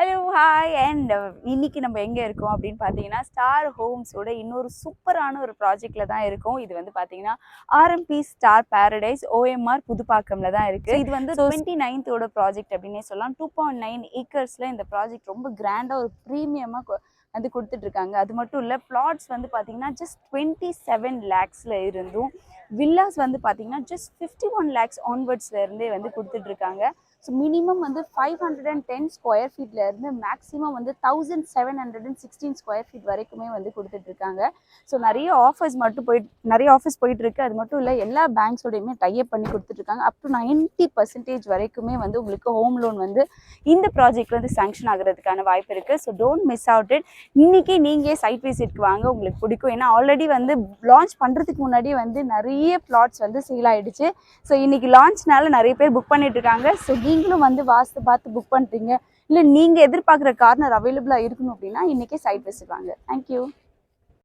Hello hi and இன்னைக்கு நம்ம எங்கே இருக்கோம் அப்படின்னு பார்த்தீங்கன்னா ஸ்டார் ஹோம்ஸோட இன்னொரு சூப்பரான ஒரு ப்ராஜெக்டில் தான் இருக்கும். இது வந்து பார்த்தீங்கன்னா ஆர்எம்பி ஸ்டார் பேரடைஸ் ஓஎம்ஆர் புதுப்பாக்கம்ல தான் இருக்குது. இது வந்து 29th ப்ராஜெக்ட் அப்படின்னே சொல்லலாம். 2.9 ஏக்கர்ஸில் இந்த ப்ராஜெக்ட் ரொம்ப கிராண்டாக ஒரு ப்ரீமியமாக வந்து கொடுத்துட்ருக்காங்க. அது மட்டும் இல்லை, பிளாட்ஸ் வந்து பார்த்தீங்கன்னா ஜஸ்ட் 27 lakhsல இருந்தும் வில்லாஸ் வந்து பார்த்தீங்கன்னா ஜஸ்ட் 51 lakhs ஆன்வர்ட்ஸ்ல இருந்தே வந்து கொடுத்துட்ருக்காங்க. ஸோ மினிமம் வந்து 510 ஸ்கொயர் ஃபீட்ல இருந்து மேக்ஸிமம் வந்து 1716 ஸ்கொயர் ஃபீட் வரைக்குமே வந்து கொடுத்துட்ருக்காங்க. ஸோ நிறைய ஆஃபர்ஸ் போயிட்டு இருக்கு. அது மட்டும் இல்லை, எல்லா பேங்க்ஸோடையுமே டைப் பண்ணி கொடுத்துட்ருக்காங்க. அப் டு 90% வரைக்குமே வந்து உங்களுக்கு ஹோம் லோன் வந்து இந்த ப்ராஜெக்ட் வந்து சாங்ஷன் ஆகிறதுக்கான வாய்ப்பு இருக்குது. So don't miss out it. இன்னைக்கு நீங்கள் சைட் விசிட்க்கு வாங்க, உங்களுக்கு பிடிக்கும். ஏன்னா ஆல்ரெடி வந்து லான்ச் பண்ணுறதுக்கு முன்னாடியே வந்து நிறைய பிளாட்ஸ் வந்து சேல் ஆகிடுச்சு. ஸோ இன்னைக்கு லான்ச்னால நிறைய பேர் புக் பண்ணிட்டு இருக்காங்க. ஸோ நீங்களும் வந்து வாஸ்து பார்த்து புக் பண்ணுறீங்க, இல்லை நீங்கள் எதிர்பார்க்குற கார்னர் அவைலபிளாக இருக்கணும் அப்படின்னா இன்றைக்கே சைட் விசிட் வாங்க. தேங்க்யூ.